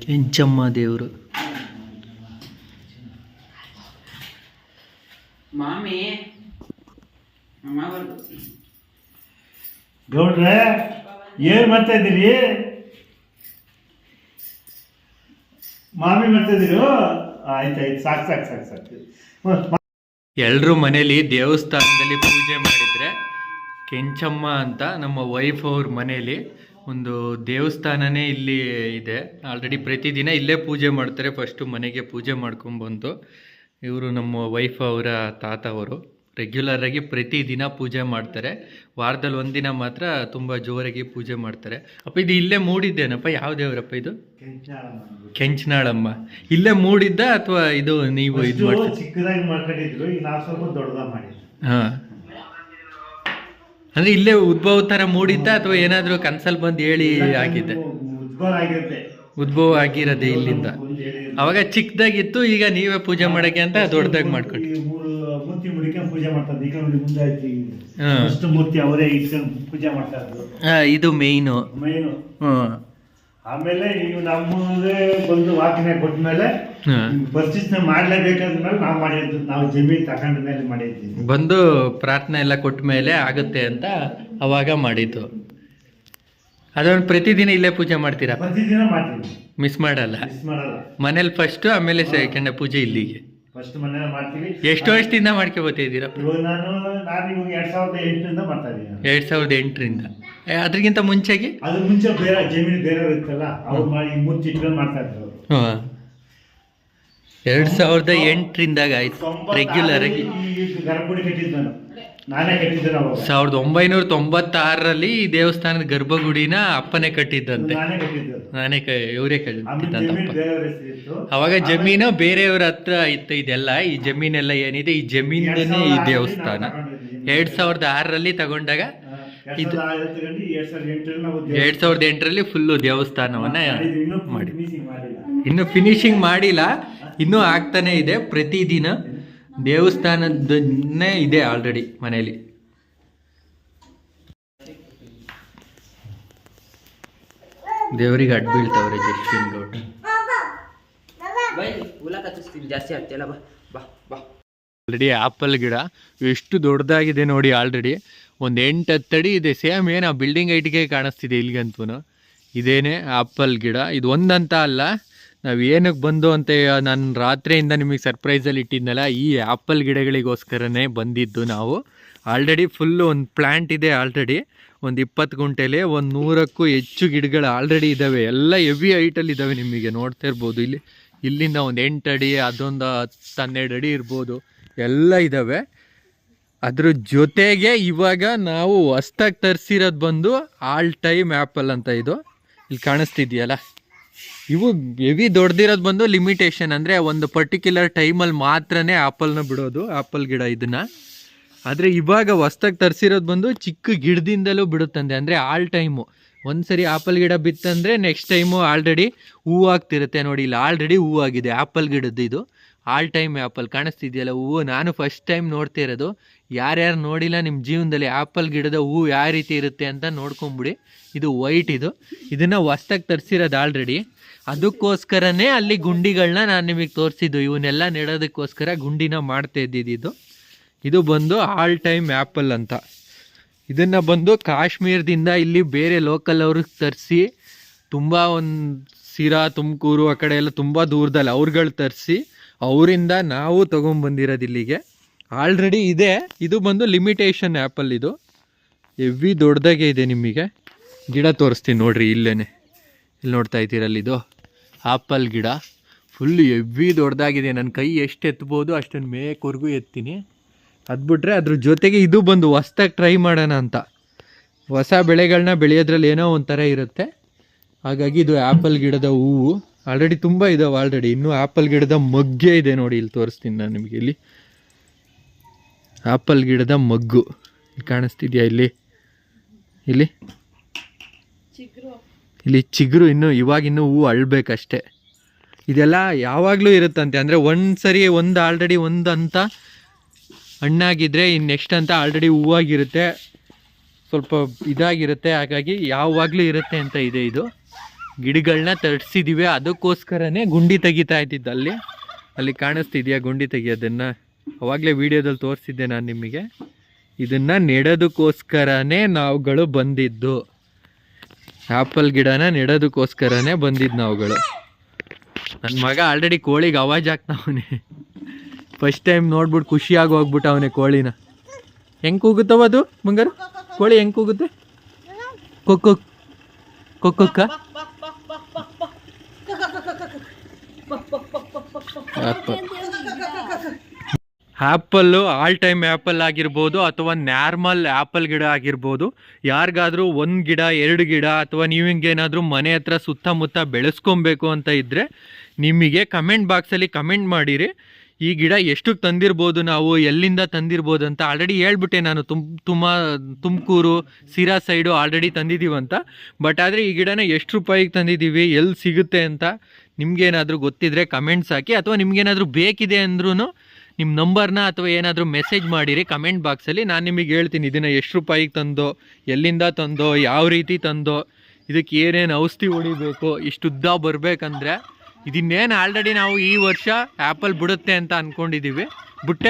ಕೆಂಚಮ್ಮ ದೇವರು. ಮಾಮಿ ಗೌಡ್ರೆ ಏನ್ ಮಾಡ್ತಾ ಇದ್ದೀರಿ? ಮಾಮಿ ಮಾಡ್ತಾ ಇದ್ದೀರು? ಆಯ್ತಾಯ್ತು, ಸಾಕು ಸಾಕು ಸಾಕು ಸಾಕು. ಎಲ್ಲರೂ ಮನೇಲಿ ದೇವಸ್ಥಾನದಲ್ಲಿ ಪೂಜೆ ಮಾಡಿದರೆ, ಕೆಂಚಮ್ಮ ಅಂತ ನಮ್ಮ ವೈಫ್ ಅವ್ರ ಮನೇಲಿ ಒಂದು ದೇವಸ್ಥಾನನೇ ಇಲ್ಲಿ ಇದೆ. ಆಲ್ರೆಡಿ ಪ್ರತಿದಿನ ಇಲ್ಲೇ ಪೂಜೆ ಮಾಡ್ತಾರೆ. ಫಸ್ಟು ಮನೆಗೆ ಪೂಜೆ ಮಾಡ್ಕೊಂಡ್ಬಂದು ಇವರು ನಮ್ಮ ವೈಫ್ ಅವರ ತಾತ ಅವರು ರೆಗ್ಯುಲರಾಗಿ ಪ್ರತಿದಿನ ಪೂಜೆ ಮಾಡ್ತಾರೆ. ವಾರದಲ್ಲಿ ಒಂದಿನ ಮಾತ್ರ ತುಂಬ ಜೋರಾಗಿ ಪೂಜೆ ಮಾಡ್ತಾರೆ. ಅಪ್ಪ ಇದು ಇಲ್ಲೇ ಮೂಡಿದ್ದೇನಪ್ಪ? ಯಾವ ದೇವರಪ್ಪ ಇದು? ಕೆಂಚನಾಳಮ್ಮ. ಇಲ್ಲೇ ಮೂಡಿದ್ದ ಅಥವಾ ಇದು ನೀವು ಇದು ಮಾಡಿ ಚಿಕ್ಕದಾಗಿ ಮಾಡ್ಕೊಂಡಿದ್ರು, ಈಗ ನಾವು ಸ್ವಲ್ಪ ದೊಡ್ಡದಾಗಿ ಮಾಡಿದ್ವಿ. ಹಾಂ, ಅಂದ್ರೆ ಇಲ್ಲೇ ಉದ್ಭವ ಥರ ಮೂಡಿದ್ದ ಅಥವಾ ಏನಾದರೂ ಕನ್ಸಲ್ಲಿ ಬಂದು ಹೇಳಿ ಆಗಿದೆ? ಉದ್ಭವ ಆಗಿರೋದೆ ಇಲ್ಲಿಂದ. ಅವಾಗ ಚಿಕ್ಕದಾಗಿತ್ತು, ಈಗ ನೀವೇ ಪೂಜೆ ಮಾಡಕ್ಕೆ ಅಂತ ದೊಡ್ಡದಾಗಿ ಮಾಡ್ಕೊಟ್ಟು ಮೂರ್ತಿ ಮುಡಿಕೊಂಡು ಪೂಜೆ ಮಾಡ್ತಾರೆ. ಈಗ ಮುಂದೆ ಆಯ್ತು ಮೂರ್ತಿ ಅವರೇ ಇಟ್ಕೊಂಡು ಪೂಜೆ ಮಾಡ್ತಾ ಇದ್ರು. ಇದು ಮೇಯ್ನು. ಆಮೇಲೆ ನೀವು ನಮ್ಮದೇ ಬಂದು ವಾಕಿನ ಕೊಟ್ಟ ಮೇಲೆ ಪರ್ಚೇಸ್ ಮಾಡ್ಲೇಬೇಕಂದ್ಮೇಲೆ ನಾವು ಮಾಡಿದ್ದು. ನಾವು ಜಮೀನು ತಗೊಂಡ ಮೇಲೆ ಮಾಡಿದ್ದೀವಿ. ಬಂದು ಪ್ರಾರ್ಥನೆ ಎಲ್ಲ ಕೊಟ್ಟ ಮೇಲೆ ಆಗುತ್ತೆ ಅಂತ ಅವಾಗ ಮಾಡಿದ್ದು. ಅದೊಂದು ಪ್ರತಿದಿನ ಇಲ್ಲೇ ಪೂಜೆ ಮಾಡ್ತೀರಾ? ಪ್ರತಿದಿನ ಮಾಡ್ತೀವಿ, ಮಿಸ್ ಮಾಡಲ್ಲ. ಮನೇಲಿ ಫಸ್ಟ್, ಆಮೇಲೆ ಸೆಕೆಂಡ್ ಪೂಜೆ ಇಲ್ಲಿಗೆ. ಫಸ್ಟ್ ಮನೇಲಿ ಮಾಡ್ತೀವಿ. ಎಷ್ಟು ವರ್ಷದಿಂದ ಮಾಡ್ಕೊಬತ್ತೀರಾ? ಇವಾಗ ನಾನು ಇವಾಗ 2008ರಿಂದ ಮಾಡ್ತಾ ಇದ್ದೀನಿ. 2008ರಿಂದ. ಅದ್ರಗಿಂತ ಮುಂಚೆಗೆ? ಅದ್ರ ಮುಂಚೆ ಬೇರೆ ಜಮೀನು ಬೇರೆಯವ್ರು ಇತ್ತಲ್ಲ, ಅವ್ರು ಮಾಡಿ ಮೂರ್ತಿ ಇಟ್ಕೊಂಡು ಮಾಡ್ತಾ ಇದ್ರು. 2008ರಿಂದ ಆಯ್ತು ರೆಗ್ಯುಲರ್ ಆಗಿ. ಗರ್ಭಗುಡಿ ಕಟ್ಟಿದ್ದು ನಾನೇ ಕಟ್ಟಿದ್ದೆ. 1996ರಲ್ಲಿ ಈ ದೇವಸ್ಥಾನದ ಗರ್ಭಗುಡಿನ ಅಪ್ಪನೇ ಕಟ್ಟಿದ್ದಂತೆ. ನಾನೇ ಇವರೇ ಕಟ್ಟಿದ್ದಂತಪ್ಪ. ಅವಾಗ ಜಮೀನು ಬೇರೆಯವ್ರ ಹತ್ರ ಇತ್ತು ಇದೆಲ್ಲ. ಈ ಜಮೀನೆಲ್ಲ ಏನಿದೆ, ಈ ಜಮೀನೇ ಈ ದೇವಸ್ಥಾನ. 2006ರಲ್ಲಿ ತಗೊಂಡಾಗ ಇದು 2008ರಲ್ಲಿ ಫುಲ್ಲು ದೇವಸ್ಥಾನವನ್ನ ಮಾಡಿ. ಇನ್ನು ಫಿನಿಶಿಂಗ್ ಮಾಡಿಲ್ಲ, ಇನ್ನೂ ಆಗ್ತಾನೆ ಇದೆ. ಪ್ರತಿದಿನ ದೇವಸ್ಥಾನದನ್ನೇ ಇದೆ ಆಲ್ರೆಡಿ ಮನೇಲಿ. ದೇವರಿಗೆ ಅಡ್ಡ ಬೀಳ್ತಾವ್ರೆ ಜಸ್ವಿನ್ ಗೌಡ್. ಆಲ್ರೆಡಿ ಆಪಲ್ ಗಿಡ ಎಷ್ಟು ದೊಡ್ಡದಾಗಿದೆ ನೋಡಿ. ಆಲ್ರೆಡಿ ಒಂದು 8-10 ಅಡಿ ಇದೆ. ಸೇಮ್ ಏನು ಆ ಬಿಲ್ಡಿಂಗ್ ಹೈಟ್ಗೆ ಕಾಣಿಸ್ತಿದೆ ಇಲ್ಲಿಗಂತೂ. ಇದೇನೆ ಆಪಲ್ ಗಿಡ. ಇದು ಒಂದಂತ ಅಲ್ಲ, ನಾವು ಏನಕ್ಕೆ ಬಂದು ಅಂತ ನಾನು ರಾತ್ರಿಯಿಂದ ನಿಮಗೆ ಸರ್ಪ್ರೈಸಲ್ಲಿ ಇಟ್ಟಿದ್ನಲ್ಲ, ಈ ಆ್ಯಪಲ್ ಗಿಡಗಳಿಗೋಸ್ಕರನೇ ಬಂದಿದ್ದು ನಾವು. ಆಲ್ರೆಡಿ ಫುಲ್ಲು ಒಂದು ಪ್ಲ್ಯಾಂಟ್ ಇದೆ. ಆಲ್ರೆಡಿ ಒಂದು 20 ಗುಂಟೆಲಿ 100ಕ್ಕೂ ಹೆಚ್ಚು ಗಿಡಗಳು ಆಲ್ರೆಡಿ ಇದ್ದಾವೆ. ಎಲ್ಲ ಹೆವಿ ಹೈಟಲ್ಲಿ ಇದ್ದಾವೆ. ನಿಮಗೆ ನೋಡ್ತಾ ಇರ್ಬೋದು ಇಲ್ಲಿ. ಇಲ್ಲಿಂದ ಒಂದು 8 ಅಡಿ, ಅದೊಂದು 10-12 ಅಡಿ ಇರ್ಬೋದು, ಎಲ್ಲ ಇದ್ದಾವೆ. ಅದ್ರ ಜೊತೆಗೆ ಇವಾಗ ನಾವು ಹೊಸ್ದಾಗಿ ತರಿಸಿರೋದು ಬಂದು ಆಲ್ ಟೈಮ್ ಆ್ಯಪಲ್ ಅಂತ. ಇದು ಇಲ್ಲಿ ಕಾಣಿಸ್ತಿದೆಯಲ್ಲ, ಇವು ಹೆವಿ ದೊಡ್ಡದಿರೋದು ಬಂದು ಲಿಮಿಟೇಷನ್. ಅಂದರೆ ಒಂದು ಪರ್ಟಿಕ್ಯುಲರ್ ಟೈಮಲ್ಲಿ ಮಾತ್ರನೇ ಆ್ಯಪಲ್ನ ಬಿಡೋದು, ಆ್ಯಪಲ್ ಗಿಡ ಇದನ್ನು. ಆದರೆ ಇವಾಗ ಹೊಸ್ದಾಗಿ ತರಿಸಿರೋದು ಬಂದು ಚಿಕ್ಕ ಗಿಡದಿಂದಲೂ ಬಿಡುತ್ತಂತೆ. ಅಂದರೆ ಆಲ್ ಟೈಮು ಒಂದು ಸರಿ ಆ್ಯಪಲ್ ಗಿಡ ಬಿತ್ತಂದರೆ ನೆಕ್ಸ್ಟ್ ಟೈಮು ಆಲ್ರೆಡಿ ಹೂವು ಆಗ್ತಿರುತ್ತೆ. ನೋಡಿ ಇಲ್ಲಿ ಆಲ್ರೆಡಿ ಹೂವು ಆಗಿದೆ ಆ್ಯಪಲ್ ಗಿಡದ್ದು. ಇದು ಆಲ್ ಟೈಮ್ ಆ್ಯಪಲ್ ಕಾಣಿಸ್ತಿದೆಯಲ್ಲ ಹೂವು. ನಾನು ಫಸ್ಟ್ ಟೈಮ್ ನೋಡ್ತಾ ಇರೋದು. ಯಾರ್ಯಾರು ನೋಡಿಲ್ಲ ನಿಮ್ಮ ಜೀವನದಲ್ಲಿ ಆ್ಯಪಲ್ ಗಿಡದ ಹೂವು ಯಾವ ರೀತಿ ಇರುತ್ತೆ ಅಂತ ನೋಡ್ಕೊಂಬಿಡಿ. ಇದು ವೈಟ್. ಇದನ್ನು ಹೊಸ್ದಾಗಿ ತರಿಸಿರೋದು ಆಲ್ರೆಡಿ. ಅದಕ್ಕೋಸ್ಕರನೇ ಅಲ್ಲಿ ಗುಂಡಿಗಳನ್ನ ನಾನು ನಿಮಗೆ ತೋರಿಸಿದ್ದು. ಇವನ್ನೆಲ್ಲ ನೆಡೋದಕ್ಕೋಸ್ಕರ ಗುಂಡಿನ ಮಾಡ್ತಾ ಇದ್ದಿದ್ದು. ಇದು ಬಂದು ಆಲ್ ಟೈಮ್ ಆ್ಯಪಲ್ ಅಂತ. ಇದನ್ನು ಬಂದು ಕಾಶ್ಮೀರದಿಂದ ಇಲ್ಲಿ ಬೇರೆ ಲೋಕಲ್ ಅವ್ರಿಗೆ ತರಿಸಿ, ತುಂಬ ಒಂದು ಸಿರಾ, ತುಮಕೂರು ಆ ಕಡೆ ಎಲ್ಲ ತುಂಬ ದೂರದಲ್ಲಿ ಅವ್ರುಗಳು ತರಿಸಿ ಅವರಿಂದ ನಾವು ತೊಗೊಂಬಂದಿರೋದು ಇಲ್ಲಿಗೆ. ಆಲ್ರೆಡಿ ಇದೆ. ಇದು ಬಂದು ಲಿಮಿಟೇಷನ್ ಆ್ಯಪಲ್. ಇದು ಹೆವಿ ದೊಡ್ಡದಾಗೆ ಇದೆ. ನಿಮಗೆ ಗಿಡ ತೋರಿಸ್ತೀನಿ ನೋಡಿರಿ. ಇಲ್ಲೇ ಇಲ್ಲಿ ನೋಡ್ತಾ ಇದ್ದೀರಲ್ಲಿ, ಇದು ಆ್ಯಪಲ್ ಗಿಡ ಫುಲ್ ಹೆವಿ ದೊಡ್ಡದಾಗಿದೆ. ನನ್ನ ಕೈ ಎಷ್ಟು ಎತ್ಬೋದು ಅಷ್ಟೊಂದು ಮೇಕ್ವರೆಗೂ ಎತ್ತೀನಿ. ಅದು ಬಿಟ್ರೆ ಅದ್ರ ಜೊತೆಗೆ ಇದು ಬಂದು ಹೊಸ್ದಾಗಿ ಟ್ರೈ ಮಾಡೋಣ ಅಂತ. ಹೊಸ ಬೆಳೆಗಳನ್ನ ಬೆಳೆಯೋದ್ರಲ್ಲಿ ಏನೋ ಒಂಥರ ಇರುತ್ತೆ. ಹಾಗಾಗಿ ಇದು ಆ್ಯಪಲ್ ಗಿಡದ ಹೂವು ಆಲ್ರೆಡಿ ತುಂಬ ಇದಾವೆ. ಆಲ್ರೆಡಿ ಇನ್ನೂ ಆ್ಯಪಲ್ ಗಿಡದ ಮೊಗ್ಗೆ ಇದೆ ನೋಡಿ. ಇಲ್ಲಿ ತೋರಿಸ್ತೀನಿ ನಾನು ನಿಮಗೆ. ಇಲ್ಲಿ ಆ್ಯಪಲ್ ಗಿಡದ ಮಗ್ಗು ಕಾಣಿಸ್ತಿದ್ಯಾ? ಇಲ್ಲಿ ಚಿಗುರು ಇವಾಗಿನ್ನೂ ಹೂವು ಅಳ್ಬೇಕಷ್ಟೆ. ಇದೆಲ್ಲ ಯಾವಾಗಲೂ ಇರುತ್ತಂತೆ. ಅಂದರೆ ಆಲ್ರೆಡಿ ಒಂದು ಅಂತ ಹಣ್ಣಾಗಿದ್ದರೆ ಇನ್ನು ನೆಕ್ಸ್ಟ್ ಅಂತ ಆಲ್ರೆಡಿ ಹೂವಾಗಿರುತ್ತೆ, ಸ್ವಲ್ಪ ಇದಾಗಿರುತ್ತೆ. ಹಾಗಾಗಿ ಯಾವಾಗಲೂ ಇರುತ್ತೆ ಅಂತ ಇದೆ. ಇದು ಗಿಡಗಳನ್ನ ತರಿಸಿದೀವಿ. ಅದಕ್ಕೋಸ್ಕರನೇ ಗುಂಡಿ ತೆಗಿತಾ ಇದ್ದಿದ್ದು. ಅಲ್ಲಿ ಕಾಣಿಸ್ತಿದ್ಯಾ ಗುಂಡಿ ತೆಗಿಯೋದನ್ನು? ಅವಾಗಲೇ ವಿಡಿಯೋದಲ್ಲಿ ತೋರಿಸಿದ್ದೆ ನಾನು ನಿಮಗೆ. ಇದನ್ನು ನೆಡೋದಕ್ಕೋಸ್ಕರನೇ ನಾವುಗಳು ಬಂದಿದ್ದು. ಆ್ಯಪಲ್ ಗಿಡನ ನೆಡೋದಕ್ಕೋಸ್ಕರನೇ ಬಂದಿದ್ದು ನಾವುಗಳು. ನನ್ನ ಮಗ ಆಲ್ರೆಡಿ ಕೋಳಿಗೆ ಅವಾಜ್ ಆಗ್ತಾವನೆ. ಫಸ್ಟ್ ಟೈಮ್ ನೋಡ್ಬಿಟ್ಟು ಖುಷಿಯಾಗಿ ಹೋಗ್ಬಿಟ್ಟು ಅವನೇ ಕೋಳಿನ. ಹೆಂಗೆ ಕೂಗುತ್ತವ ಅದು ಬಂಗಾರು? ಕೋಳಿ ಹೆಂಗೆ ಕೂಗುತ್ತೆ? ಕೊಕ್ಕೊ ಕೊಕ್ಕ ಆ್ಯಪಲ್ಲು ಆಲ್ ಟೈಮ್ ಆ್ಯಪಲ್ ಆಗಿರ್ಬೋದು ಅಥವಾ ನಾರ್ಮಲ್ ಆ್ಯಪಲ್ ಗಿಡ ಆಗಿರ್ಬೋದು. ಯಾರಿಗಾದ್ರೂ 1 ಗಿಡ 2 ಗಿಡ ಅಥವಾ ನೀವು ಹಿಂಗೇನಾದರೂ ಮನೆ ಹತ್ರ ಸುತ್ತಮುತ್ತ ಬೆಳೆಸ್ಕೊಬೇಕು ಅಂತ ಇದ್ದರೆ ನಿಮಗೆ ಕಮೆಂಟ್ ಬಾಕ್ಸಲ್ಲಿ ಕಮೆಂಟ್ ಮಾಡಿರಿ. ಈ ಗಿಡ ಎಷ್ಟಕ್ಕೆ ತಂದಿರ್ಬೋದು, ನಾವು ಎಲ್ಲಿಂದ ತಂದಿರ್ಬೋದು ಅಂತ. ಆಲ್ರೆಡಿ ಹೇಳ್ಬಿಟ್ಟೆ ನಾನು, ತುಮಕೂರು ಸಿರಾ ಸೈಡು ಆಲ್ರೆಡಿ ತಂದಿದ್ದೀವಂತ. ಬಟ್ ಆದರೆ ಈ ಗಿಡನ ಎಷ್ಟು ರೂಪಾಯಿಗೆ ತಂದಿದ್ದೀವಿ, ಎಲ್ಲಿ ಸಿಗುತ್ತೆ ಅಂತ ನಿಮ್ಗೇನಾದರೂ ಗೊತ್ತಿದ್ರೆ ಕಮೆಂಟ್ಸ್ ಹಾಕಿ. ಅಥವಾ ನಿಮ್ಗೇನಾದರೂ ಬೇಕಿದೆ ಅಂದ್ರೂ ನಿಮ್ಮ ನಂಬರ್ನ ಅಥವಾ ಏನಾದರೂ ಮೆಸೇಜ್ ಮಾಡಿರಿ ಕಮೆಂಟ್ ಬಾಕ್ಸಲ್ಲಿ. ನಾನು ನಿಮಗೆ ಹೇಳ್ತೀನಿ ಇದನ್ನು ಎಷ್ಟು ರೂಪಾಯಿಗೆ ತಂದೋ, ಎಲ್ಲಿಂದ ತಂದೋ, ಯಾವ ರೀತಿ ತಂದೋ, ಇದಕ್ಕೆ ಏನೇನು ಔಷಧಿ ಹೊಡಿಬೇಕು. ಇಷ್ಟುದ್ದ ಬರಬೇಕಂದ್ರೆ ಇದನ್ನೇನು ಆಲ್ರೆಡಿ ನಾವು ಈ ವರ್ಷ ಆ್ಯಪಲ್ ಬಿಡುತ್ತೆ ಅಂತ ಅಂದ್ಕೊಂಡಿದ್ದೀವಿ.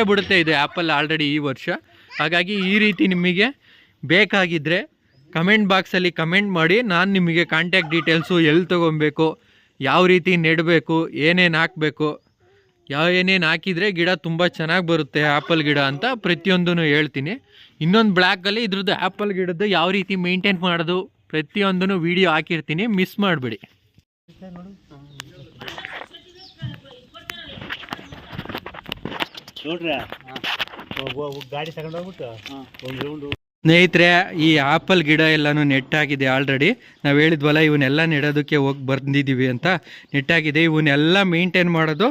ಬಿಡುತ್ತೆ ಇದು ಆ್ಯಪಲ್ ಆಲ್ರೆಡಿ ಈ ವರ್ಷ. ಹಾಗಾಗಿ ಈ ರೀತಿ ನಿಮಗೆ ಬೇಕಾಗಿದ್ದರೆ ಕಮೆಂಟ್ ಬಾಕ್ಸಲ್ಲಿ ಕಮೆಂಟ್ ಮಾಡಿ. ನಾನು ನಿಮಗೆ ಕಾಂಟ್ಯಾಕ್ಟ್ ಡೀಟೇಲ್ಸು, ಎಲ್ಲಿ ತೊಗೊಬೇಕು, ಯಾವ ರೀತಿ ನೆಡಬೇಕು, ಏನೇನು ಹಾಕಬೇಕು, ಏನೇನು ಹಾಕಿದರೆ ಗಿಡ ತುಂಬ ಚೆನ್ನಾಗಿ ಬರುತ್ತೆ ಆ್ಯಪಲ್ ಗಿಡ ಅಂತ ಪ್ರತಿಯೊಂದೂ ಹೇಳ್ತೀನಿ. ಇನ್ನೊಂದು ಬ್ಲಾಗಲ್ಲಿ ಇದ್ರದ್ದು ಆ್ಯಪಲ್ ಗಿಡದ್ದು ಯಾವ ರೀತಿ ಮೇಂಟೈನ್ ಮಾಡೋದು ಪ್ರತಿಯೊಂದೂ ವೀಡಿಯೋ ಹಾಕಿರ್ತೀನಿ, ಮಿಸ್ ಮಾಡಿಬಿಡಿ. ನೋಡ್ರಿ ಗಾಡಿ ತಗೊಂಡು ಹೋಗ್ಬಿಟ್ಟು ಸ್ನೇಹಿತರೆ, ಈ ಆ್ಯಪಲ್ ಗಿಡ ಎಲ್ಲನೂ ನೆಟ್ಟಾಗಿದೆ ಆಲ್ರೆಡಿ. ನಾವು ಹೇಳಿದ್ವಲ್ಲ ಇವನ್ನೆಲ್ಲ ನೆಡೋದಕ್ಕೆ ಹೋಗಿ ಬಂದಿದ್ದೀವಿ ಅಂತ. ನೆಟ್ಟಾಗಿದೆ. ಇವನ್ನೆಲ್ಲ ಮೇಂಟೈನ್ ಮಾಡೋದು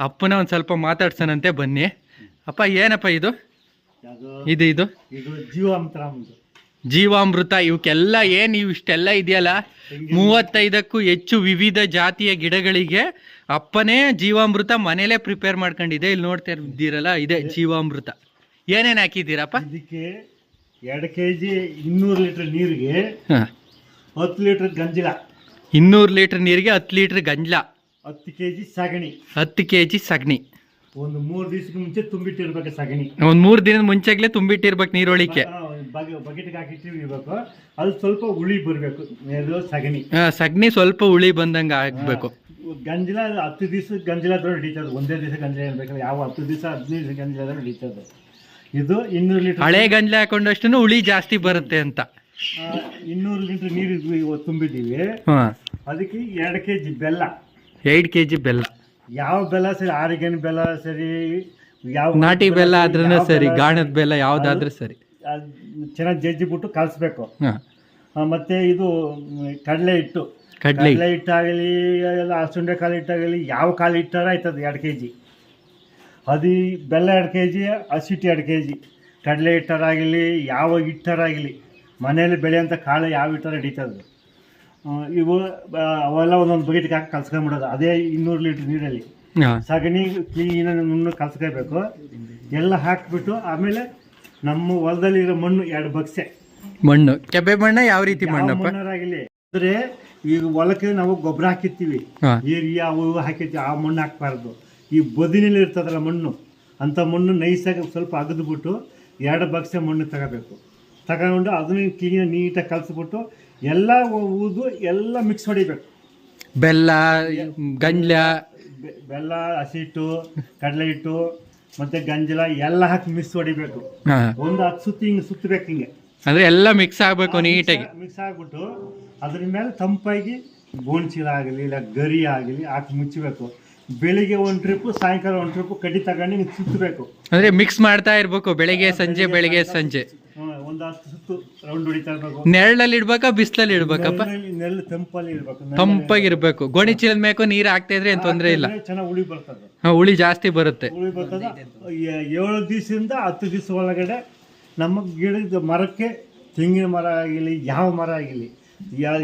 ಅಪ್ಪನ ಒಂದು ಸ್ವಲ್ಪ ಮಾತಾಡ್ಸೋಣಂತೆ ಬನ್ನಿ. ಅಪ್ಪ ಏನಪ್ಪ ಇದು ಜೀವಾಮೃತ. ಇವಕ್ಕೆಲ್ಲ ಏನು ಇಷ್ಟೆಲ್ಲ ಇದೆಯಲ್ಲ, 35ಕ್ಕೂ ಹೆಚ್ಚು ವಿವಿಧ ಜಾತಿಯ ಗಿಡಗಳಿಗೆ ಅಪ್ಪನೇ ಜೀವಾಮೃತ ಮನೇಲೇ ಪ್ರಿಪೇರ್ ಮಾಡ್ಕೊಂಡಿದೆ. ಇಲ್ಲಿ ನೋಡ್ತಾ ಇದ್ದೀರಲ್ಲ, ಇದೆ ಜೀವಾಮೃತ. ಏನೇನು ಹಾಕಿದ್ದೀರಪ್ಪ? ಇದಕ್ಕೆ 2 kg 200 ಲೀಟರ್ ನೀರಿಗೆ 10 ಲೀಟರ್ ಗಂಜಲ. 200 ಲೀಟರ್ ನೀರಿಗೆ 10 ಲೀಟರ್ ಗಂಜಲ. 10 kg ಸಗಣಿ. 10 kg ಸಗಣಿ. ಒಂದು 3 ದಿವಸಕ್ಕೆ ಮುಂಚೆ ತುಂಬಿಟ್ಟಿರ್ಬೇಕು ಸಗಣಿ. ಒಂದು 3 ದಿನದ ಮುಂಚೆಗ್ಲೇ ತುಂಬಿಟ್ಟಿರ್ಬೇಕು ನೀರೊಳಿಕೆ. ಬಕೆಟ್ಗೆ ಹಾಕಿಟ್ಟಿರ್ಬೇಕು. ಅದು ಸ್ವಲ್ಪ ಹುಳಿ ಬರಬೇಕು ಸಗಣಿ. ಸಗಣಿ ಸ್ವಲ್ಪ ಹುಳಿ ಬಂದಂಗೆ ಆಗ್ಬೇಕು. ಗಂಜಲ 10 ದಿವಸ ಗಂಜಲ ಹಿಡಿತದೆ. ಒಂದೇ ದಿವಸ ಗಂಜಲ ಇರ್ಬೇಕು. ಯಾವ 10 ದಿವಸ 15 ದಿವಸ ಗಂಜಲ ಹಿಡಿತದೆ. ಇದು 200 ಲೀಟರ್ ಹಳೆ ಗಂಜಲ ಹಾಕೊಂಡಷ್ಟು ಹುಳಿ ಜಾಸ್ತಿ ಬರುತ್ತೆ ಅಂತ. 200 ಲೀಟರ್ ನೀರು ತುಂಬಿದ್ದೀವಿ. ಅದಕ್ಕೆ 2 kg ಬೆಲ್ಲ. 2 kg ಬೆಲ್ಲ. ಯಾವ ಬೆಲ್ಲ ಸರಿ, ಆರಿಗನ್ ಬೆಲ್ಲ ಸರಿ, ಯಾವ ನಾಟಿ ಬೆಲ್ಲ ಆದ್ರೂ ಸರಿ, ಗಾಣದ ಬೆಲ್ಲ ಯಾವ್ದಾದ್ರೂ ಸರಿ, ಚೆನ್ನಾಗಿ ಜಜ್ಜಿಬಿಟ್ಟು ಕಲಿಸ್ಬೇಕು. ಮತ್ತೆ ಇದು ಕಡಲೆ ಹಿಟ್ಟು ಹಿಟ್ಟಾಗಲಿ, ಸುಂಡೆ ಕಾಳು ಹಿಟ್ಟಾಗಲಿ, ಯಾವ ಕಾಳು ಹಿಟ್ಟಾರ ಆಯ್ತದೆ 2 kg. ಅದು ಬೆಲ್ಲ 2 kg, ಹಸಿಟ್ಟು 2 kg, ಕಡಲೆ ಹಿಟ್ಟರಾಗಲಿ ಯಾವ ಹಿಟ್ಟರಾಗಲಿ, ಮನೆಯಲ್ಲಿ ಬೆಳೆಯೋಂಥ ಕಾಳು ಯಾವ ಹಿಟ್ಟಾರ ಹಿಡಿತದೆ. ಇವು ಅವೆಲ್ಲ ಒಂದೊಂದು ಬಕೆಟ್ಗೆ ಹಾಕಿ ಕಲ್ಸ್ಕೊಂಡ್ಬಿಡೋದು. ಅದೇ 200 ಲೀಟರ್ ನೀರಲ್ಲಿ ಸಗಣಿ ಕ್ಲೀನಾಗಿ ಕಲ್ಸ್ಕೋಬೇಕು. ಎಲ್ಲ ಹಾಕ್ಬಿಟ್ಟು ಆಮೇಲೆ ನಮ್ಮ ಹೊಲದಲ್ಲಿರೋ ಮಣ್ಣು 2 ಬಕ್ಸೆ ಮಣ್ಣು, ಕೆಬ್ಬೆ ಮಣ್ಣ ಯಾವ ರೀತಿ ಮಣ್ಣಾಗಿಲಿ ಅಂದ್ರೆ ಈಗ ಹೊಲಕ್ಕೆ ನಾವು ಗೊಬ್ಬರ ಹಾಕಿರ್ತೀವಿ, ಯೂರಿಯಾ ಅವು ಹಾಕಿರ್ತೀವಿ, ಆ ಮಣ್ಣು ಹಾಕ್ಬಾರ್ದು. ಈ ಬದಿನಲ್ಲಿ ಇರ್ತದಲ್ಲ ಮಣ್ಣು, ಅಂಥ ಮಣ್ಣು ನೈಸಾಗಿ ಸ್ವಲ್ಪ ಅಗದ್ಬಿಟ್ಟು 2 ಬಕ್ಸೆ ಮಣ್ಣು ತಗೊಂಡು ಅದನ್ನ ಕ್ಲೀನಾಗಿ ನೀಟಾಗಿ ಕಲಿಸ್ಬಿಟ್ಟು ಎಲ್ಲ ಊದು ಎಲ್ಲ ಮಿಕ್ಸ್ ಹೊಡಿಬೇಕು. ಬೆಲ್ಲ, ಗಂಜಲ, ಬೆಲ್ಲ, ಹಸಿಟ್ಟು, ಕಡಲೆ ಹಿಟ್ಟು ಮತ್ತೆ ಗಂಜಲ ಎಲ್ಲ ಹಾಕಿ ಮಿಕ್ಸ್ ಹೊಡಿಬೇಕು. ಒಂದು 10 ಸುತ್ತಿ ಹಿಂಗೆ ಸುತ್ತಬೇಕು. ಹಿಂಗೆ ಅಂದ್ರೆ ಎಲ್ಲ ಮಿಕ್ಸ್ ಆಗಬೇಕು ನೀಟಾಗಿ. ಮಿಕ್ಸ್ ಆಗ್ಬಿಟ್ಟು ಅದ್ರ ಮೇಲೆ ತಂಪಾಗಿ ಗೋಣಿಚೀಲ ಆಗಲಿ ಇಲ್ಲ ಗರಿ ಆಗಲಿ ಹಾಕಿ ಮುಚ್ಚಬೇಕು. ಬೆಳಿಗ್ಗೆ 1 ಟ್ರಿಪ್, ಸಾಯಂಕಾಲ 1 ಟ್ರಿಪ್ ಕಡ್ಡಿ ತಗೊಂಡು ಸುತ್ತಬೇಕು. ಅಂದ್ರೆ ಮಿಕ್ಸ್ ಮಾಡ್ತಾ ಇರ್ಬೇಕು ಬೆಳಿಗ್ಗೆ ಸಂಜೆ ಒಂದು 10 ಸುತ್ತು ರೌಂಡ್ ಹೊಡಿತಾ ಇರ್ಬೇಕು. ನೆರಳಲ್ಲಿ ಇಡ್ಬೇಕಾ ಬಿಸಿಲಲ್ಲಿ ಇಡ್ಬೇಕಪ್ಪ? ನೆರಳು ತಂಪಲ್ಲಿ ಇರ್ಬೇಕು. ತಂಪಾಗಿರ್ಬೇಕು. ಗೋಣಿ ಚೀಲದ ಮೇಕು ನೀರು ಹಾಕ್ತಾ ಇದ್ರೆ ಏನ್ ತೊಂದ್ರೆ ಇಲ್ಲ, ಚೆನ್ನಾಗಿ ಹುಳಿ ಬರ್ತದೆ. ಹುಳಿ ಜಾಸ್ತಿ ಬರುತ್ತೆ. ಹುಳಿ ಬರ್ತದೆ. 7 ದಿವಸದಿಂದ 10 ದಿವಸ ಒಳಗಡೆ ನಮ್ಮ ಗಿಡದ ಮರಕ್ಕೆ, ತೆಂಗಿನ ಮರ ಆಗಿಲಿ ಯಾವ ಮರ ಆಗಿಲಿ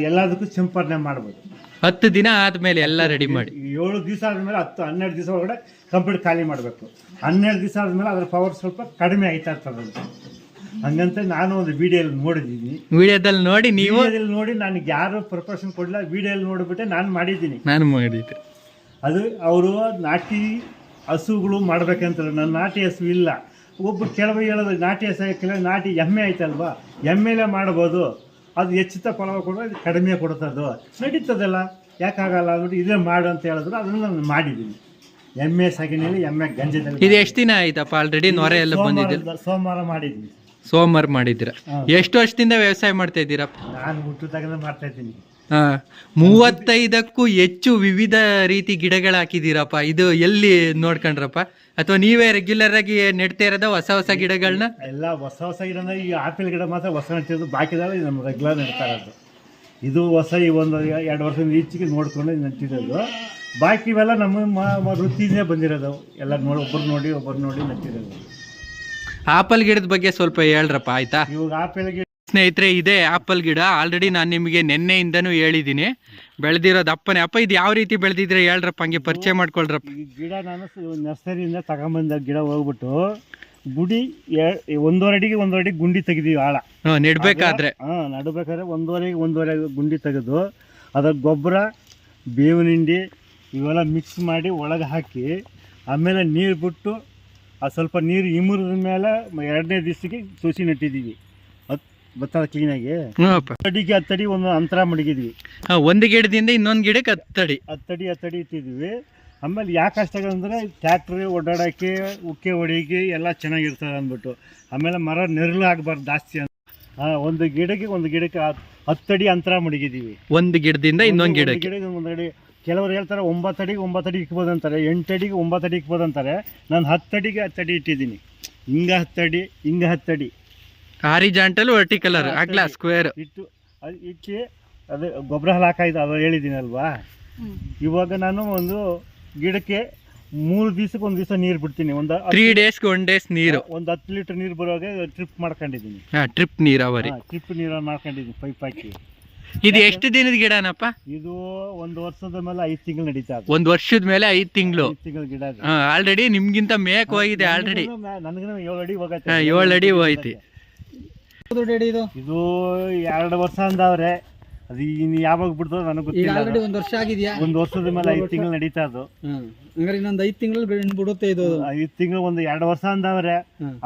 ಎಲ್ಲದಕ್ಕೂ ಸಿಂಪರಣೆ ಮಾಡ್ಬೋದು. 10 ದಿನ ಆದ್ಮೇಲೆ ಎಲ್ಲ ರೆಡಿ ಮಾಡಿ 7 ದಿವಸ ಆದ್ಮೇಲೆ 10-12 ದಿವಸ ಒಳಗಡೆ ಕಂಪ್ಲೀಟ್ ಖಾಲಿ ಮಾಡಬೇಕು. 12 ದಿವಸ ಆದ್ಮೇಲೆ ಅದ್ರ ಪವರ್ ಸ್ವಲ್ಪ ಕಡಿಮೆ ಆಯ್ತಾ ಇರ್ತದೆ. ಹಂಗಂತ ನಾನು ಒಂದು ವಿಡಿಯೋಲ್ಲಿ ನೋಡಿದ್ದೀನಿ. ವಿಡಿಯೋದಲ್ಲಿ ನೋಡಿ ನೀವು ವಿಡಿಯೋದಲ್ಲಿ ನೋಡಿ ನನಗೆ ಯಾರು ಪ್ರಪೋಷನ್ ಕೊಡಲಿಲ್ಲ, ವಿಡಿಯೋಲ್ಲಿ ನೋಡಿಬಿಟ್ಟೆ ನಾನು ಮಾಡಿದ್ದೀನಿ. ನಾನು ಮಾಡಿದ್ದೆ. ಅದು ಅವರು ನಾಟಿ ಹಸುಗಳು ಮಾಡ್ಬೇಕಂತಾರೆ. ನನ್ನ ನಾಟಿ ಹಸು ಇಲ್ಲ. ಒಬ್ಬ ಕೆಲವು ಹೇಳೋದು ನಾಟಿ ಹಸು ಕೆಲವು ನಾಟಿ ಎಮ್ಮೆ ಐತಲ್ವಾ, ಎಮ್ಮೆಲೆ ಮಾಡ್ಬೋದು, ಅದು ಹೆಚ್ಚಿತ ಫಲ ಕೊಡೋದು ಕಡಿಮೆ ಕೊಡ್ತದೋ ನಡೀತದಲ್ಲ, ಯಾಕಾಗಲ್ಲ ಅಂದ್ಬಿಟ್ಟು ಇದೇ ಮಾಡು ಅಂತ ಹೇಳಿದ್ರು. ಅದನ್ನು ನಾನು ಮಾಡಿದ್ದೀನಿ. ಎಮ್ಮೆ ಸಗಣಿಯಲ್ಲಿ ಎಮ್ಮೆ ಗಂಜದಲ್ಲಿ. ಇದು ಎಷ್ಟು ದಿನ ಆಯ್ತಪ್ಪ ಆಲ್ರೆಡಿ ನೊರೆ ಎಲ್ಲ ಬಂದಿದೆ? ಸೋಮವಾರ ಮಾಡಿದ್ವಿ. ಸೋಮವಾರ ಮಾಡಿದ್ದೀರಾ? ಎಷ್ಟು ವರ್ಷದಿಂದ ವ್ಯವಸಾಯ ಮಾಡ್ತಾ ಇದ್ದೀರಾ? ನಾನು ಹುಟ್ಟುದಾಗಲೇ ಮಾಡ್ತಾ ಇದ್ದೀನಿ. 35ಕ್ಕೂ ಹೆಚ್ಚು ವಿವಿಧ ರೀತಿ ಗಿಡಗಳು ಹಾಕಿದ್ದೀರಪ್ಪ. ಇದು ಎಲ್ಲಿ ನೋಡ್ಕೊಂಡ್ರಪ್ಪ, ಅಥವಾ ನೀವೇ ರೆಗ್ಯುಲರ್ ಆಗಿ ನೆಡ್ತಾ ಇರೋದ ಹೊಸ ಹೊಸ ಗಿಡಗಳನ್ನ? ಎಲ್ಲ ಹೊಸ ಹೊಸ ಗಿಡ ಅಂದ್ರೆ ಈ ಆಪಲ್ ಗಿಡ ಮಾತ್ರ ಹೊಸ ನೆಟ್ಟಿರೋದು, ಬಾಕಿದೆಲ್ಲ ನಮ್ಮ ರೆಗ್ಯುಲರ್ ನೆಡ್ತಾ ಇರೋದು. ಇದು ಹೊಸ ಈ ಒಂದು 2 ವರ್ಷದಿಂದ ಈಚೆಗೆ ನೋಡ್ಕೊಂಡು ನೆಟ್ಟಿರೋದು. ಬಾಕಿ ಇವೆಲ್ಲ ನಮ್ಮ ವೃತ್ತಿನೇ ಬಂದಿರೋದು. ಎಲ್ಲ ನೋಡಿ ಒಬ್ಬರು ನೋಡಿ ನೆಟ್ಟಿರೋದು. ಆಪಲ್ ಗಿಡದ ಬಗ್ಗೆ ಸ್ವಲ್ಪ ಹೇಳ್ರಪ್ಪ ಆಯ್ತಾ? ಇವಾಗ ಆಪಲ್ ಗಿಡ ಸ್ನೇಹಿತರೆ, ಇದೆ ಆಪಲ್ ಗಿಡ. ಆಲ್ರೆಡಿ ನಾನು ನಿಮಗೆ ನಿನ್ನೆಯಿಂದನೂ ಹೇಳಿದ್ದೀನಿ ಬೆಳೆದಿರೋದು ಅಪ್ಪನೇ. ಅಪ್ಪ ಇದು ಯಾವ ರೀತಿ ಬೆಳೆದಿದ್ರೆ ಹೇಳ್ರಪ್ಪ, ಹಂಗೆ ಪರಿಚಯ ಮಾಡ್ಕೊಳ್ರಪ್ಪ. ಈ ಗಿಡ ನಾನು ನರ್ಸರಿಯಿಂದ ತಗೊಂಬಂದ ಗಿಡ ಹೋಗ್ಬಿಟ್ಟು ಗುಡಿ 1.5 ಅಡಿಗೆ ಗುಂಡಿ ತೆಗೆದೀವಿ ಆಳ ನೆಡ್ಬೇಕಾದ್ರೆ. ನಡ್ಬೇಕಾದ್ರೆ 1.5 ಗುಂಡಿ ತೆಗೆದು ಅದ್ರ ಗೊಬ್ಬರ, ಬೇವಿನ ಹಿಂಡಿ ಇವೆಲ್ಲ ಮಿಕ್ಸ್ ಮಾಡಿ ಒಳಗೆ ಹಾಕಿ, ಆಮೇಲೆ ನೀರು ಬಿಟ್ಟು ಅದು ಸ್ವಲ್ಪ ನೀರು ಇಮುರಿದ ಮೇಲೆ 2ನೇ ದಿವಸಕ್ಕೆ ಸಸಿ ನೆಟ್ಟಿದ್ದೀವಿ. ಬರ್ತದ ಕ್ಲೀನಾಗಿ 10 ಅಡಿಗೆ 10 ಅಡಿ ಒಂದು ಅಂತರ ಮಡಗಿದ್ವಿ. ಒಂದು ಗಿಡದಿಂದ ಇನ್ನೊಂದು ಗಿಡಕ್ಕೆ 10 ಅಡಿ ಇಟ್ಟಿದ್ವಿ. ಆಮೇಲೆ ಯಾಕೆ ಅಷ್ಟಾಗಂದ್ರೆ ಟ್ಯಾಕ್ಟ್ರಿ ಓಡಾಡೋಕ್ಕೆ, ಉಕ್ಕೆ ಹೊಡಿಯೋಕ್ಕೆ ಎಲ್ಲ ಚೆನ್ನಾಗಿರ್ತದೆ ಅಂದ್ಬಿಟ್ಟು. ಆಮೇಲೆ ಮರ ನೆರಳು ಆಗಬಾರ್ದು ಜಾಸ್ತಿ ಅಂತ ಒಂದು ಗಿಡಕ್ಕೆ 10 ಅಡಿ ಅಂತರ ಮಡಗಿದ್ದೀವಿ. ಒಂದು ಗಿಡದಿಂದ ಇನ್ನೊಂದು ಗಿಡಕ್ಕೆ 1 ಅಡಿ. ಕೆಲವರು ಹೇಳ್ತಾರೆ 9 ಅಡಿಗೆ 9 ಅಡಿ ಇಕ್ಬೋದು ಅಂತಾರೆ, 8 ಅಡಿಗೆ 9 ಅಡಿ ಇಕ್ಬೋದು ಅಂತಾರೆ. ನಾನು 10 ಅಡಿಗೆ 10 ಅಡಿ ಇಟ್ಟಿದ್ದೀನಿ. ಹಿಂಗೆ 10 ಅಡಿ, ಹಿಂಗೆ 10 ಅಡಿ, ಹಾರಿಜಾಂಟಲ್ ವರ್ಟಿಕಲ್ ಅಗಲ ಸ್ಕ್ವೇರ್ ಇಟ್ಟು ಇಟ್ಟು ಅದು ಗೊಬ್ಬರ ಹಾಕಾಯ್ತು ಅದು ಹೇಳಿದ್ದೀನಲ್ವಾ. ಇವಾಗ ನಾನು ಒಂದು ಗಿಡಕ್ಕೆ 3 ದಿವಸಕ್ಕೆ 1 ದಿವಸ ನೀರು ಬಿಡ್ತೀನಿ. 3 ಡೇಸ್ಗೆ 1 ಡೇಸ್ ನೀರು, ಒಂದು 10 ಲೀಟರ್ ನೀರು ಬರುವಾಗ ಟ್ರಿಪ್ ಮಾಡ್ಕೊಂಡಿದ್ದೀನಿ. ಟ್ರಿಪ್ ನೀರಾವರಿ, ಟ್ರಿಪ್ ನೀರು ಮಾಡ್ಕೊಂಡಿದ್ದೀನಿ ಪೈಪ್ ಹಾಕಿ. ಇದು ಎಷ್ಟು ದಿನದ ಗಿಡನಪ್ಪ? ಇದು 1 ವರ್ಷದ ಮೇಲೆ 5 ತಿಂಗಳು ನಡೀತಾ. 1 ವರ್ಷದ ಮೇಲೆ 5 ತಿಂಗಳು ಗಿಡ. ಆಲ್ರೆಡಿ ನಿಮ್ಗಿಂತ ಮೇಕ್ ಹೋಗಿದೆ. ಆಲ್ರೆಡಿ ನನಗೆ 7 ಅಡಿ ಹೋಗೈತೆ. 7 ಅಡಿ ಹೋಯ್ತಿ. ಇದು 2 ವರ್ಷ ಅಂದವ್ರೆ. ಅದು ಇನ್ನು ಯಾವಾಗ ಬಿಡ್ತದ ನನಗೆ ಗೊತ್ತಿಲ್ಲ. 1 ವರ್ಷ ಆಗಿದೆಯಾ? 1 ವರ್ಷದ ಮೇಲೆ 5 ತಿಂಗಳು ನಡೀತಾ. ಅದು ಇನ್ನೊಂದು 5 ತಿಂಗಳು ಬಿಡುತ್ತೆ. ಇದು 5 ತಿಂಗಳು 2 ವರ್ಷ ಅಂದವ್ರೆ.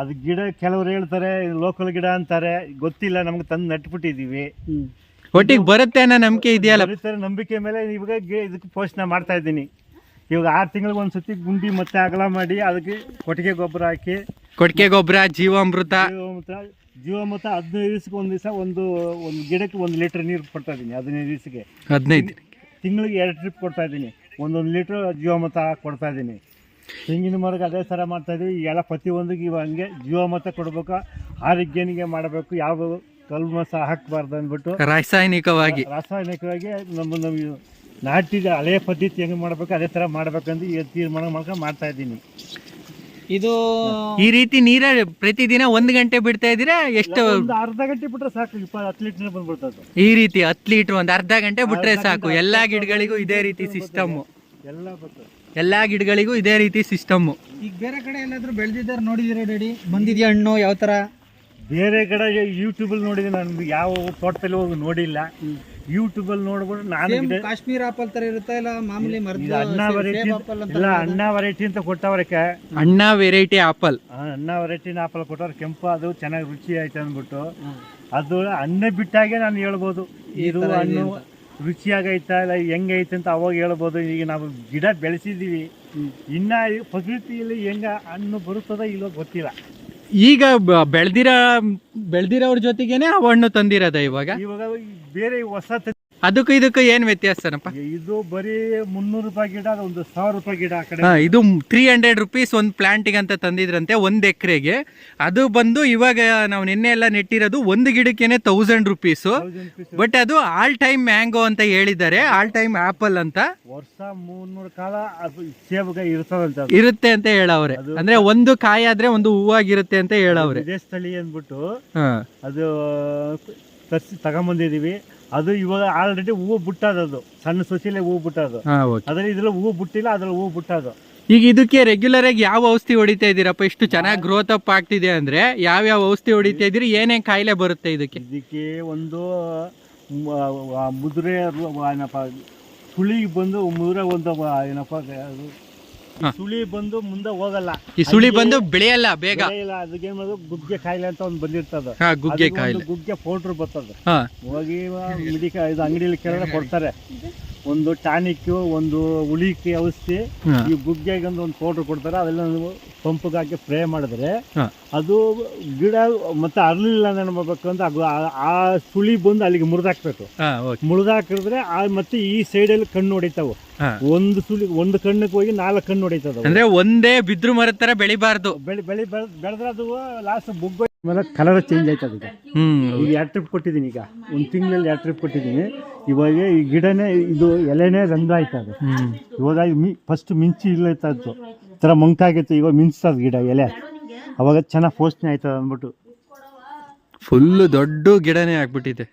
ಅದು ಗಿಡ ಕೆಲವ್ರು ಹೇಳ್ತಾರೆ ಲೋಕಲ್ ಗಿಡ ಅಂತಾರೆ, ಗೊತ್ತಿಲ್ಲ. ನಮ್ಗೆ ತಂದು ನಟ್ಬಿಟ್ಟಿದೀವಿ. ಒಟ್ಟಿಗೆ ಬರುತ್ತೆ ಅನ್ನೋ ನಂಬಿಕೆ ಇದೆಯಲ್ಲ? ನಂಬಿಕೆ ಮೇಲೆ ಇವಾಗ ಇದಕ್ಕೆ ಪೋಷಣೆ ಮಾಡ್ತಾ ಇದ್ದೀನಿ. ಇವಾಗ 6 ತಿಂಗಳಿಗೆ ಒಂದ್ಸತಿ ಗುಂಡಿ ಮತ್ತೆ ಅಗಲ ಮಾಡಿ ಅದಕ್ಕೆ ಕೊಟ್ಟಿಗೆ ಗೊಬ್ಬರ ಹಾಕಿ, ಕೊಟ್ಟಿಗೆ ಗೊಬ್ಬರ, ಜೀವಾಮೃತ 15 ದಿವಸಕ್ಕೆ 1 ದಿವಸ ಒಂದು ಗಿಡಕ್ಕೆ 1 ಲೀಟರ್ ನೀರು ಕೊಡ್ತಾ ಇದ್ದೀನಿ. 15 ದಿವಸಕ್ಕೆ 15 ತಿಂಗಳಿಗೆ 2 ಟ್ರಿಪ್ ಕೊಡ್ತಾ ಇದ್ದೀನಿ. 1 ಲೀಟರ್ ಜೀವಾಮೃತ ಕೊಡ್ತಾ ಇದ್ದೀನಿ. ತೆಂಗಿನ ಮರಕ್ಕೆ ಅದೇ ಥರ ಮಾಡ್ತಾ ಇದೀವಿ. ಎಲ್ಲ ಪ್ರತಿಯೊಂದಿಗೆ ಇವಾಗ ಹಂಗೆ ಜೀವಾಮೃತ ಕೊಡ್ಬೇಕು, ಆರೋಗ್ಯನಿಗೆ ಮಾಡಬೇಕು, ಯಾವ ಕಲ್ಮಸ ಹಾಕಬಾರ್ದು ಅಂದ್ಬಿಟ್ಟು ರಾಸಾಯನಿಕವಾಗಿ ನಮ್ಮ ನಾಟಿದ ಹಳೆಯ ಪದ್ಧತಿ ಹೆಂಗೆ ಮಾಡಬೇಕು ಅದೇ ಥರ ಮಾಡ್ಬೇಕಂದು ತೀರ್ಮಾನ ಮಾಡ್ತಾ ಇದ್ದೀನಿ. ಇದು ಈ ರೀತಿ ನೀರ ಪ್ರತಿದಿನ 1 ಗಂಟೆ ಬಿಡ್ತಾ ಇದ್ದೀರಾ? ಎಷ್ಟು? ಒಂದು ಅರ್ಧ ಗಂಟೆ ಬಿಟ್ರೆ ಸಾಕು, 10 ಲೀಟರ್ ಬಂದ್ಬಿಡ್ತದೆ. ಈ ರೀತಿ 10 ಲೀಟರ್ ಒಂದು ಅರ್ಧ ಗಂಟೆ ಬಿಟ್ರೆ ಸಾಕು. ಎಲ್ಲಾ ಗಿಡಗಳಿಗೂ ಇದೇ ರೀತಿ ಸಿಸ್ಟಮ್. ಎಲ್ಲಾ ಗಿಡಗಳಿಗೂ ಇದೇ ರೀತಿ ಸಿಸ್ಟಮ್. ಈಗ ಬೇರೆ ಕಡೆ ಎಲ್ಲಾದ್ರೂ ಬೆಳೆದಿದ್ದಾರೆ ನೋಡಿದಿರಾ ಡ್ಯಾಡಿ? ಬಂದಿದ್ಯಾ ಹಣ್ಣು ಯಾವ ತರ? ಬೇರೆ ಕಡೆ ಯೂಟ್ಯೂಬಲ್ಲಿ ನೋಡಿದೆ. ನಾನು ಯಾವ ತೋಟದಲ್ಲಿ ಹೋಗಿ ನೋಡಿಲ್ಲ. ಯೂಟ್ಯೂಬಲ್ಲಿ ನೋಡ್ಬಿಟ್ಟು ನಾನು ಕಾಶ್ಮೀರ ಆಪಲ್ ತರ ಇರುತ್ತೆ ಇಲ್ಲ ಮಾಮೂಲಿ ಮರದ ಅಣ್ಣ ವೆರೈಟಿ ಇಲ್ಲ, ಅಣ್ಣ ವೆರೈಟಿ ಅಂತ ಕೊಟ್ಟವ್ರೆ. ಅಣ್ಣ ವೆರೈಟಿ ಆಪಲ್, ಅಣ್ಣ ವೆರೈಟಿನ ಆಪಲ್ ಕೊಟ್ಟವ್ರೆ. ಕೆಂಪು, ಅದು ಚೆನ್ನಾಗಿ ರುಚಿ ಆಯ್ತು ಅಂದ್ಬಿಟ್ಟು. ಅದು ಹಣ್ಣು ಬಿಟ್ಟಾಗೆ ನಾನು ಹೇಳ್ಬೋದು ಇದು ಹಣ್ಣು ರುಚಿಯಾಗೈತಾ ಇಲ್ಲ ಹೆಂಗೈತೆ ಅಂತ ಅವಾಗ ಹೇಳ್ಬೋದು. ಈಗ ನಾವು ಗಿಡ ಬೆಳೆಸಿದ್ದೀವಿ, ಇನ್ನ ಪ್ರಕೃತಿಯಲ್ಲಿ ಹೆಂಗ ಹಣ್ಣು ಬರುತ್ತದೋ ಇಲ್ಲೋ ಗೊತ್ತಿಲ್ಲ. ಈಗ ಬೆಳೆದಿರೋರ ಜೊತೆಗೇನೆ ಆ ಹಣ್ಣು ತಂದಿರೋದ ಇವಾಗ ಬೇರೆ ಹೊಸ ಅದಕ್ಕೂ ಇದಕ್ಕೂ ಏನ್ ವ್ಯತ್ಯಾಸನಪ್ಪ? ಇದು ಬರೀ 300 ರೂಪಾಯಿ ಗಿಡ, ಒಂದು 1000 ರೂಪಾಯಿ ಗಿಡ. ಆ ಕಡೆ ಇದು 300 ರೂಪೀಸ್ ಒಂದು ಪ್ಲಾಂಟಿಗೆ ಅಂತ ತಂದಿದ್ರಂತೆ 1 ಎಕರೆಗೆ. ಅದು ಬಂದು ಇವಾಗ ನಾವು ನಿನ್ನೆ ಎಲ್ಲ ನೆಟ್ಟಿರೋದು 1 ಗಿಡಕ್ಕೇನೆ 1000 ರೂಪೀಸ್. ಬಟ್ ಅದು ಆಲ್ ಟೈಮ್ ಮ್ಯಾಂಗೋ ಅಂತ ಹೇಳಿದ್ದಾರೆ, ಆಲ್ ಟೈಮ್ ಆಪಲ್ ಅಂತ. ವರ್ಷ 300 ಕಾಲ ಅದು ಸೇಬುಗೆ ಇರುತ್ತೆ ಅಂತ ಹೇಳವ್ರೆ. ಅಂದ್ರೆ ಒಂದು ಕಾಯಿ ಆದ್ರೆ ಒಂದು ಹೂವಾಗಿರುತ್ತೆ ಅಂತ ಹೇಳವ್ರೆ. ಇದೇ ಸ್ಥಳೀಯ ಅಂದ್ಬಿಟ್ಟು ಅದು ತರಿಸಿ ತಗೊಂಬಂದಿದೀವಿ. ಅದು ಇವಾಗ ಆಲ್ರೆಡಿ ಹೂವು ಬಿಟ್ಟದ, ಅದು ಸಣ್ಣ ಸೊಸಿಲೆ ಹೂವು ಬಿಟ್ಟದು. ಅದ್ರಲ್ಲಿ ಇದ್ರಲ್ಲಿ ಹೂವು ಬಿಟ್ಟಿಲ್ಲ, ಅದ್ರಲ್ಲಿ ಹೂವು ಬಿಟ್ಟದು. ಈಗ ಇದಕ್ಕೆ ರೆಗ್ಯುಲರ್ ಆಗಿ ಯಾವ ಔಷಧಿ ಹೊಡಿತಾ ಇದ್ದೀರಪ್ಪ? ಇಷ್ಟು ಚೆನ್ನಾಗಿ ಗ್ರೋತ್ ಅಪ್ ಆಗ್ತಿದೆ ಅಂದ್ರೆ ಯಾವ ಔಷಧಿ ಹೊಡಿತಾ ಇದ್ದೀರಿ? ಏನೇನ್ ಕಾಯಿಲೆ ಬರುತ್ತೆ ಇದಕ್ಕೆ? ಇದಕ್ಕೆ ಒಂದು ಮುದುರೆ ಏನಪ್ಪ ಸುಳಿ ಬಂದು ಮುದುರೆ ಒಂದು ಏನಪ್ಪ ಅದು ಸುಳಿ ಬಂದು ಮುಂದೆ ಹೋಗಲ್ಲ, ಈ ಸುಳಿ ಬಂದು ಬೆಳೆಯಲ್ಲ ಬೇಗ. ಅದಕ್ಕೆ ಗುಗ್ಗೆ ಕಾಯಿಲೆ ಅಂತ ಒಂದು ಬಂದಿರ್ತದ, ಗುಗ್ಗೆ ಕಾಯಿಲೆ, ಗುಗ್ಗೆ ಪೌಡ್ರ್ ಬರ್ತದೆ. ಹೋಗಿ ಮೆಡಿಕಲ್ ಇದು ಅಂಗಡಿಯಲ್ಲಿ ಕೆಳಗಡೆ ಕೊಡ್ತಾರೆ, ಒಂದು ಟಾನಿಕ್, ಒಂದು ಉಳಿಕೆ ಔಷಧಿ, ಈ ಗುಗ್ಗೆಗೆ ಒಂದು ಪೌಡ್ರ್ ಕೊಡ್ತಾರೆ. ಅವೆಲ್ಲ ನೀವು ಪಂಪ್ಗೆ ಹಾಕಿ ಸ್ಪ್ರೇ ಮಾಡಿದ್ರೆ ಅದು ಗಿಡ ಮತ್ತೆ ಅರ್ಲಿಲ್ಲ ಅನ್ಬೇಕು ಅಂತ ಆ ಸುಳಿ ಬಂದು ಅಲ್ಲಿಗೆ ಮುರಿದಾಕ್ಬೇಕು. ಮುರಿದಾಕಿದ್ರೆ ಮತ್ತೆ ಈ ಸೈಡಲ್ಲಿ ಕಣ್ಣು ಹೊಡಿತಾವು. ಒಂದು ಸುಳಿ ಒಂದು ಕಣ್ಣಿಗೆ ಹೋಗಿ 4 ಕಣ್ಣು ಹೊಡಿತದ. ಅಂದ್ರೆ ಒಂದೇ ಬಿದ್ರು ಮರದ ತರ ಬೆಳಿಬಾರ್ದು. ಬೆಳೆದ್ರೆ ಅದು ಲಾಸ್ಟ್ ಬುಗ್ಗ ಕಲರ್ ಚೇಂಜ್ ಆಯ್ತದ. ಈಗ 2 ಟ್ರಿಪ್ ಕೊಟ್ಟಿದ್ದೀನಿ, ಈಗ ಒಂದು ತಿಂಗಳಲ್ಲಿ 2 ಟ್ರಿಪ್ ಕೊಟ್ಟಿದ್ದೀನಿ. ಇವಾಗ ಈ ಗಿಡನೇ ಇದು ಎಲೆನೇ ರಂಗ ಆಯ್ತದ. ಇವಾಗ ಫಸ್ಟ್ ಮಿಂಚಿ ಇಲ್ಲೈತ ಇತ್ತು, ಈ ಥರ ಮಂಕಾಗಿತ್ತು, ಇವಾಗ ಮಿಂಚ್ತದ ಗಿಡ ಎಲೆ. ಅವಾಗ ಚೆನ್ನಾಗಿ ಪೋಷಣೆ ಆಯ್ತದ ಅಂದ್ಬಿಟ್ಟು ಫುಲ್ ದೊಡ್ಡ ಗಿಡನೇ ಆಗ್ಬಿಟ್ಟಿದೆ.